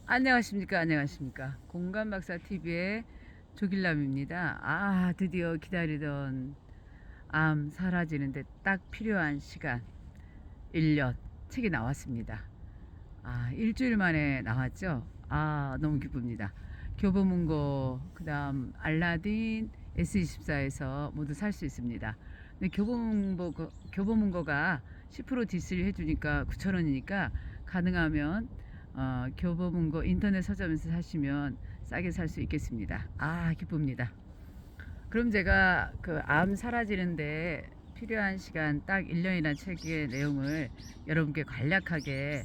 안녕하십니까, 안녕하십니까. 공감박사 TV의 조길남입니다. 드디어 기다리던 암 사라지는데 딱 필요한 시간 1년 책이 나왔습니다. 일주일 만에 나왔죠. 너무 기쁩니다. 교보문고, 그 다음 알라딘, S24에서 모두 살 수 있습니다. 근데 교보문고가 10% 디스를 해주니까 9,000원이니까 가능하면 교보문고 인터넷 서점에서 사시면 싸게 살 수 있겠습니다. 기쁩니다. 그럼 제가 그 암 사라지는데 필요한 시간 딱 1년이라는 책의 내용을 여러분께 간략하게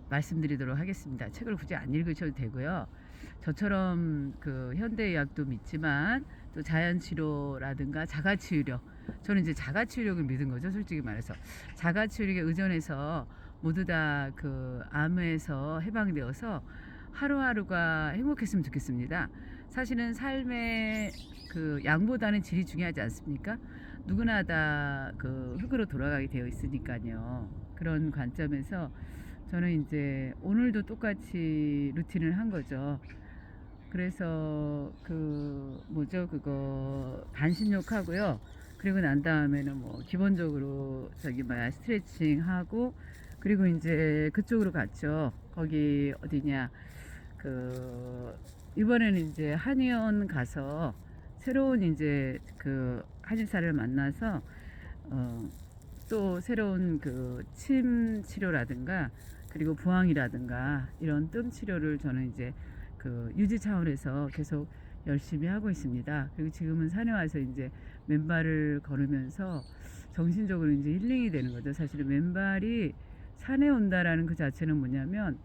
말씀드리도록 하겠습니다. 책을 굳이 안 읽으셔도 되고요. 저처럼 그 현대의학도 믿지만 또 자연치료라든가 자가치유력, 저는 이제 자가치유력을 믿은 거죠. 솔직히 말해서 자가치유력에 의존해서 모두 다 그 암에서 해방되어서 하루하루가 행복했으면 좋겠습니다. 사실은 삶의 그 양보다는 질이 중요하지 않습니까? 누구나 다 그 흙으로 돌아가게 되어 있으니까요. 그런 관점에서 저는 이제 오늘도 똑같이 루틴을 한 거죠. 그래서 그 뭐죠, 그거 반신욕 하고요. 그리고 난 다음에는 뭐 기본적으로 저기 뭐야 스트레칭 하고, 그리고 이제 그쪽으로 갔죠. 거기 어디냐, 그 이번에는 이제 한의원 가서 새로운 이제 그 한의사를 만나서 어, 또 새로운 그 침 치료라든가 그리고 부항이라든가 이런 뜸 치료를 저는 이제 그 유지 차원에서 계속 열심히 하고 있습니다. 그리고 지금은 산에 와서 이제 맨발을 걸으면서 정신적으로 이제 힐링이 되는 거죠. 사실은 맨발이 산에 온다라는 그 자체는 뭐냐면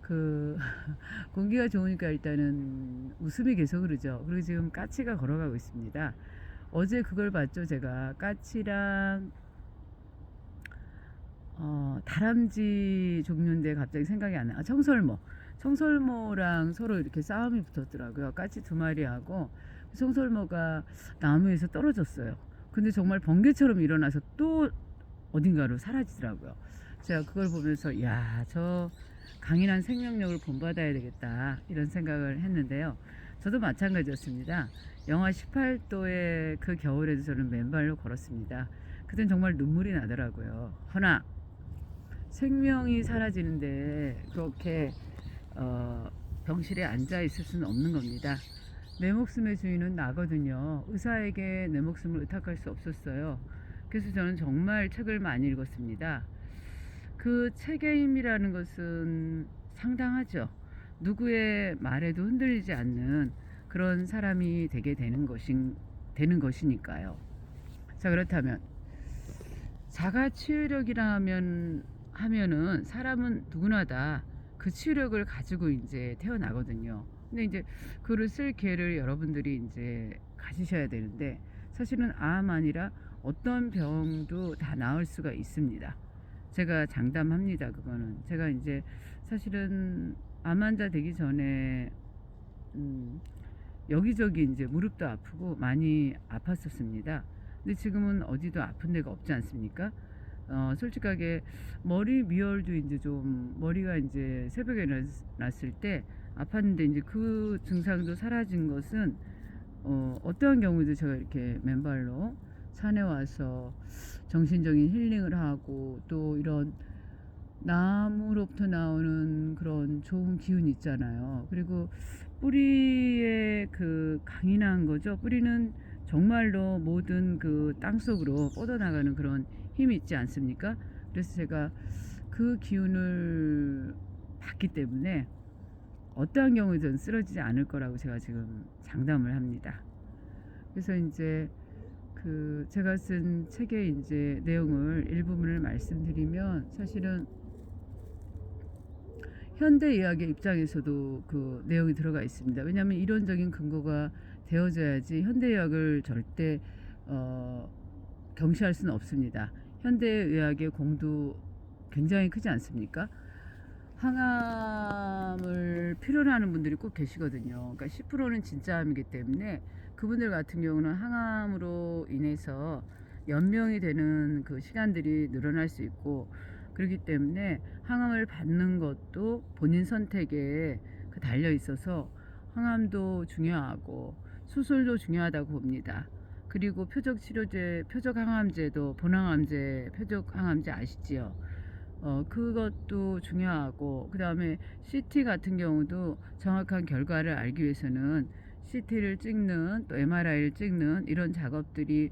그 공기가 좋으니까 일단은 웃음이 계속 흐르죠. 그리고 지금 까치가 걸어가고 있습니다. 어제 그걸 봤죠. 제가 까치랑 다람쥐 종류인데 갑자기 생각이 안 나. 청설모랑 서로 이렇게 싸움이 붙었더라고요. 까치 두 마리하고 청설모가 나무에서 떨어졌어요. 근데 정말 번개처럼 일어나서 또 어딘가로 사라지더라고요. 제가 그걸 보면서 저 강인한 생명력을 본받아야 되겠다 이런 생각을 했는데요. 저도 마찬가지였습니다. 영하 18도의 그 겨울에도 저는 맨발로 걸었습니다. 그땐 정말 눈물이 나더라고요. 허나 생명이 사라지는데 그렇게 병실에 앉아 있을 수는 없는 겁니다. 내 목숨의 주인은 나거든요. 의사에게 내 목숨을 의탁할 수 없었어요. 그래서 저는 정말 책을 많이 읽었습니다. 그 책의 힘이라는 것은 상당하죠. 누구의 말에도 흔들리지 않는 그런 사람이 되는 것이니까요. 자, 그렇다면 하면은 사람은 누구나 다 그 치유력을 가지고 이제 태어나거든요. 근데 이제 글을 쓸 기회를 여러분들이 이제 가지셔야 되는데, 사실은 암 아니라 어떤 병도 다 나을 수가 있습니다. 제가 장담합니다. 그거는 제가 이제 사실은 암 환자 되기 전에 여기저기 이제 무릎도 아프고 많이 아팠었습니다. 근데 지금은 어디도 아픈 데가 없지 않습니까? 솔직하게 머리 미열도 이제 좀 머리가 이제 새벽에 났을 때 아팠는데 이제 그 증상도 사라진 것은 어떠한 경우에도 제가 이렇게 맨발로 산에 와서 정신적인 힐링을 하고 또 이런 나무로부터 나오는 그런 좋은 기운 있잖아요. 그리고 뿌리의 그 강인한 거죠. 뿌리는 정말로 모든 그 땅속으로 뻗어나가는 그런 힘이 있지 않습니까? 그래서 제가 그 기운을 받기 때문에 어떠한 경우에든 쓰러지지 않을 거라고 제가 지금 장담을 합니다. 그래서 이제 그 제가 쓴 책의 이제 내용을 일부분을 말씀드리면, 사실은 현대의학의 입장에서도 그 내용이 들어가 있습니다. 왜냐하면 이론적인 근거가 되어져야지 현대의학을 절대 경시할 수는 없습니다. 현대의학의 공도 굉장히 크지 않습니까? 항암을 필요로 하는 분들이 꼭 계시거든요. 그러니까 10%는 진짜 암이기 때문에 그분들 같은 경우는 항암으로 인해서 연명이 되는 그 시간들이 늘어날 수 있고, 그렇기 때문에 항암을 받는 것도 본인 선택에 달려 있어서 항암도 중요하고 수술도 중요하다고 봅니다. 그리고 표적 치료제, 표적 항암제도 본항암제, 표적 항암제 아시지요? 그것도 중요하고, 그 다음에 CT 같은 경우도 정확한 결과를 알기 위해서는 CT를 찍는, 또 MRI를 찍는 이런 작업들이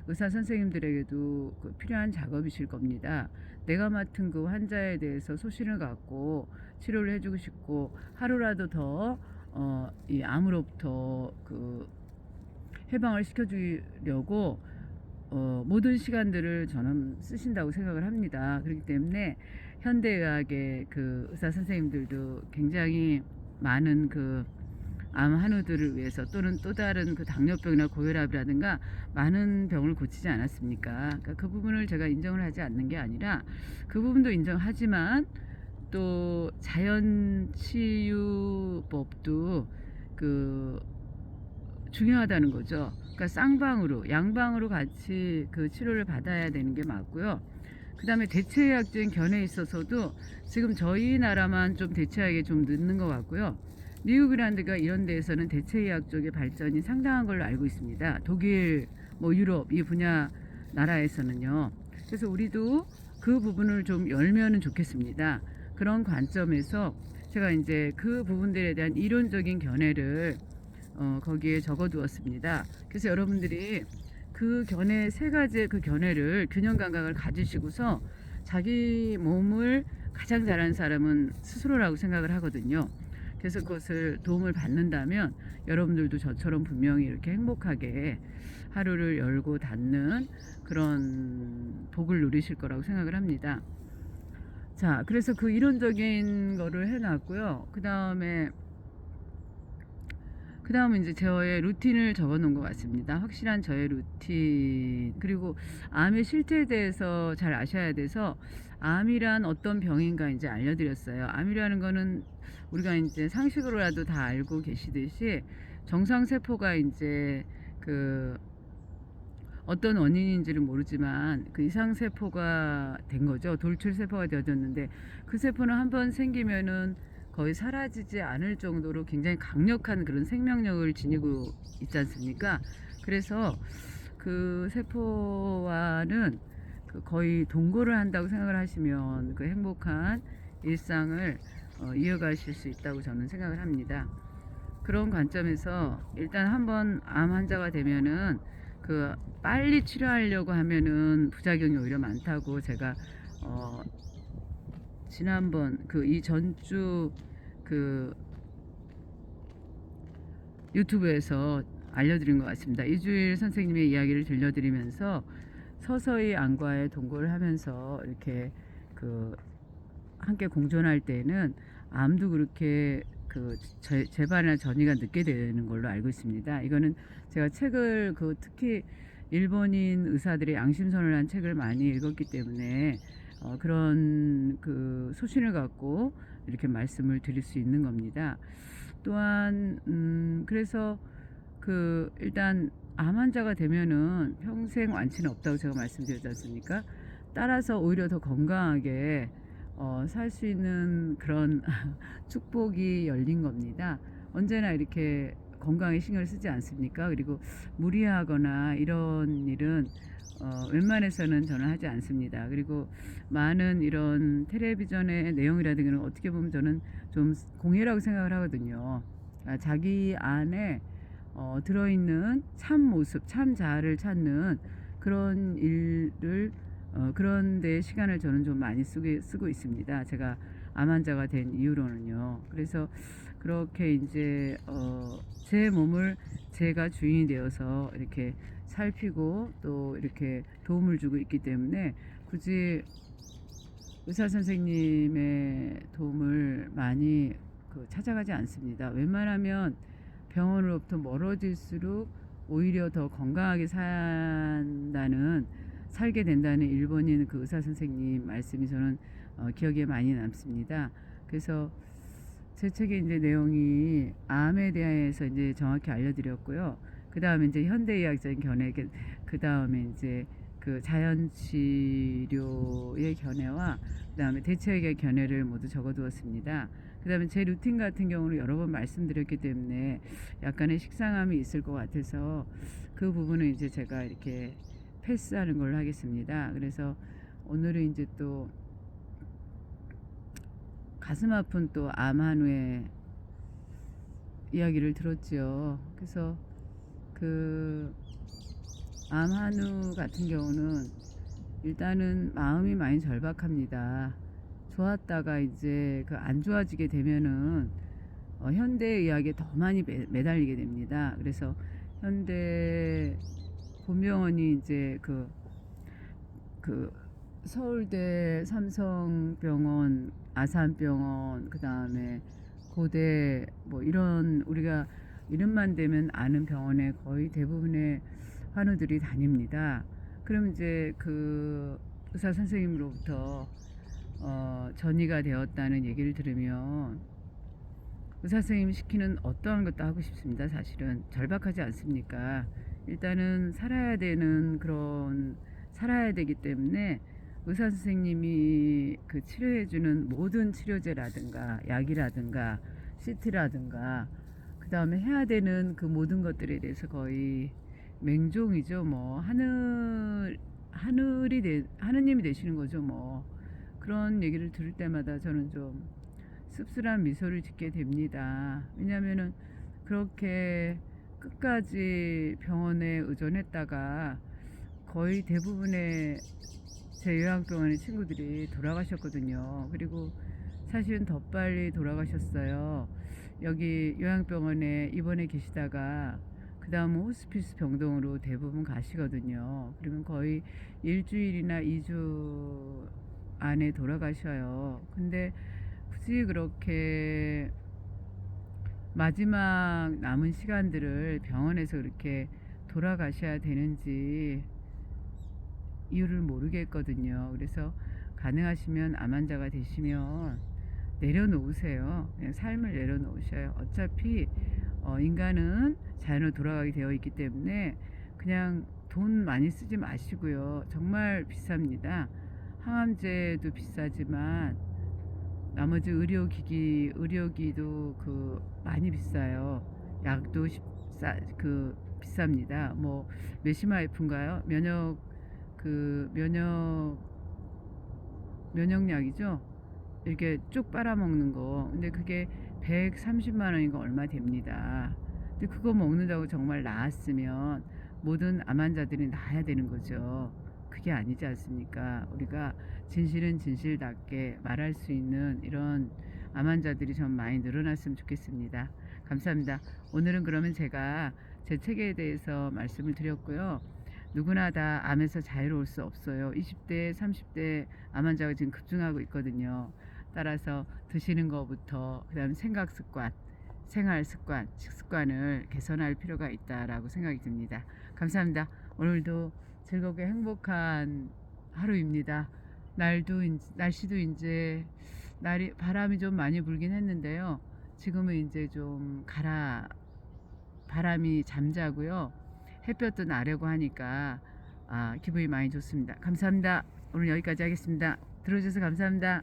의사 선생님들에게도 필요한 작업이실 겁니다. 내가 맡은 그 환자에 대해서 소신을 갖고 치료를 해주고 싶고, 하루라도 더 이 암으로부터 해방을 시켜주려고 모든 시간들을 저는 쓰신다고 생각을 합니다. 그렇기 때문에 현대의학의 의사 선생님들도 굉장히 많은 암 한우들을 위해서, 또는 또 다른 당뇨병이나 고혈압이라든가 많은 병을 고치지 않았습니까? 그러니까 그 부분을 제가 인정을 하지 않는 게 아니라, 그 부분도 인정하지만 또 자연치유법도 중요하다는 거죠. 그러니까 쌍방으로, 양방으로 같이 치료를 받아야 되는 게 맞고요. 그 다음에 대체의학적인 견해에 있어서도 지금 저희 나라만 좀 대체의학이 좀 늦는 것 같고요. 미국이라든가 이런 데에서는 대체의학 쪽의 발전이 상당한 걸로 알고 있습니다. 독일, 유럽 이 분야 나라에서는요. 그래서 우리도 그 부분을 좀 열면은 좋겠습니다. 그런 관점에서 제가 이제 그 부분들에 대한 이론적인 견해를 거기에 적어두었습니다. 그래서 여러분들이 그 견해, 세 가지의 그 견해를, 균형 감각을 가지시고서 자기 몸을 가장 잘하는 사람은 스스로라고 생각을 하거든요. 그래서 그것을 도움을 받는다면 여러분들도 저처럼 분명히 이렇게 행복하게 하루를 열고 닫는 그런 복을 누리실 거라고 생각을 합니다. 자, 그래서 그 이론적인 거를 해놨고요. 그 다음에 이제 저의 루틴을 적어 놓은 것 같습니다. 확실한 저의 루틴. 그리고 암의 실태에 대해서 잘 아셔야 돼서, 암이란 어떤 병인가 이제 알려드렸어요. 암이라는 거는 우리가 이제 상식으로라도 다 알고 계시듯이, 정상세포가 이제 어떤 원인인지를 모르지만 이상세포가 된 거죠. 돌출세포가 되어졌는데, 그 세포는 한번 생기면은 거의 사라지지 않을 정도로 굉장히 강력한 그런 생명력을 지니고 있지 않습니까? 그래서 그 세포와는 거의 동거를 한다고 생각을 하시면 행복한 일상을 이어가실 수 있다고 저는 생각을 합니다. 그런 관점에서 일단 한번 암 환자가 되면은 빨리 치료하려고 하면은 부작용이 오히려 많다고 제가 지난번 이 전주 유튜브에서 알려드린 것 같습니다. 이주일 선생님의 이야기를 들려드리면서 서서히 암과의 동거를 하면서 이렇게 함께 공존할 때는 암도 그렇게 재발이나 전이가 늦게 되는 걸로 알고 있습니다. 이거는 제가 책을 특히 일본인 의사들의 양심선을 한 책을 많이 읽었기 때문에 그런 소신을 갖고 이렇게 말씀을 드릴 수 있는 겁니다. 또한 그래서 일단 암 환자가 되면은 평생 완치는 없다고 제가 말씀드렸지 않습니까? 따라서 오히려 더 건강하게 살 수 있는 그런 축복이 열린 겁니다. 언제나 이렇게 건강에 신경을 쓰지 않습니까? 그리고 무리하거나 이런 일은 웬만해서는 저는 하지 않습니다. 그리고 많은 이런 텔레비전의 내용이라든가 어떻게 보면 저는 좀 공예라고 생각을 하거든요. 자기 안에 들어있는 참 모습, 참 자아를 찾는 그런 일을, 그런 데 시간을 저는 좀 많이 쓰고 있습니다. 제가 암 환자가 된 이후로는요. 그래서 그렇게 이제 제 몸을 제가 주인이 되어서 이렇게 살피고 또 이렇게 도움을 주고 있기 때문에 굳이 의사 선생님의 도움을 많이 찾아가지 않습니다. 웬만하면 병원으로부터 멀어질수록 오히려 더 건강하게 살게 된다는 일본인 의사 선생님 말씀이 저는 기억에 많이 남습니다. 그래서 제 책의 이제 내용이 암에 대해서 이제 정확히 알려드렸고요. 그 다음에 이제 현대의학적인 견해, 그 다음에 이제 그 자연 치료의 견해와 그다음에 대처액의 견해를 모두 적어두었습니다. 그다음에 제 루틴 같은 경우는 여러 번 말씀드렸기 때문에 약간의 식상함이 있을 것 같아서 그 부분은 이제 제가 이렇게 패스하는 걸로 하겠습니다. 그래서 오늘은 이제 또 가슴 아픈 또 암 한우의 이야기를 들었죠. 그래서 그 암 한우 같은 경우는 일단은 마음이 많이 절박합니다. 좋았다가 이제 그 안 좋아지게 되면은 현대 의학에 더 많이 매달리게 됩니다. 그래서 현대 본병원이 이제 그 서울대 삼성병원, 아산병원, 그 다음에 고대 뭐 이런 우리가 이름만 대면 아는 병원에 거의 대부분의 환우들이 다닙니다. 그럼 이제 그 의사 선생님으로부터 전이가 되었다는 얘기를 들으면 의사 선생님이 시키는 어떠한 것도 하고 싶습니다. 사실은 절박하지 않습니까? 일단은 살아야 되기 때문에 의사 선생님이 그 치료해주는 모든 치료제라든가 약이라든가 CT라든가 그 다음에 해야 되는 그 모든 것들에 대해서 거의 맹종이죠. 뭐 하느님이 되시는 거죠. 뭐 그런 얘기를 들을 때마다 저는 좀 씁쓸한 미소를 짓게 됩니다. 왜냐하면은 그렇게 끝까지 병원에 의존했다가 거의 대부분의 제 요양병원의 친구들이 돌아가셨거든요. 그리고 사실은 더 빨리 돌아가셨어요. 여기 요양병원에 입원해 계시다가 그 다음은 호스피스 병동으로 대부분 가시거든요. 그러면 거의 일주일이나 2주 안에 돌아가셔요. 근데 굳이 그렇게 마지막 남은 시간들을 병원에서 그렇게 돌아가셔야 되는지 이유를 모르겠거든요. 그래서 가능하시면 암 환자가 되시면 내려놓으세요. 그냥 삶을 내려놓으셔요. 어차피 인간은 자연으로 돌아가게 되어 있기 때문에 그냥 돈 많이 쓰지 마시고요. 정말 비쌉니다. 항암제도 비싸지만 나머지 의료기도 그 많이 비싸요. 약도 비쌉니다. 뭐 메시마이프인가요? 면역약이죠. 이렇게 쭉 빨아먹는 거. 근데 그게 130만 원인가 얼마 됩니다. 근데 그거 먹는다고 정말 나았으면 모든 암 환자들이 나아야 되는 거죠. 그게 아니지 않습니까? 우리가 진실은 진실답게 말할 수 있는 이런 암 환자들이 좀 많이 늘어났으면 좋겠습니다. 감사합니다. 오늘은 그러면 제가 제 책에 대해서 말씀을 드렸고요. 누구나 다 암에서 자유로울 수 없어요. 20대, 30대 암 환자가 지금 급증하고 있거든요. 따라서 드시는 것부터 그다음 생각 습관, 생활 습관, 식습관을 개선할 필요가 있다라고 생각이 듭니다. 감사합니다. 오늘도 즐겁게 행복한 하루입니다. 날씨도 이제 바람이 좀 많이 불긴 했는데요. 지금은 이제 좀 바람이 잠자고요. 햇볕도 나려고 하니까 기분이 많이 좋습니다. 감사합니다. 오늘 여기까지 하겠습니다. 들어주셔서 감사합니다.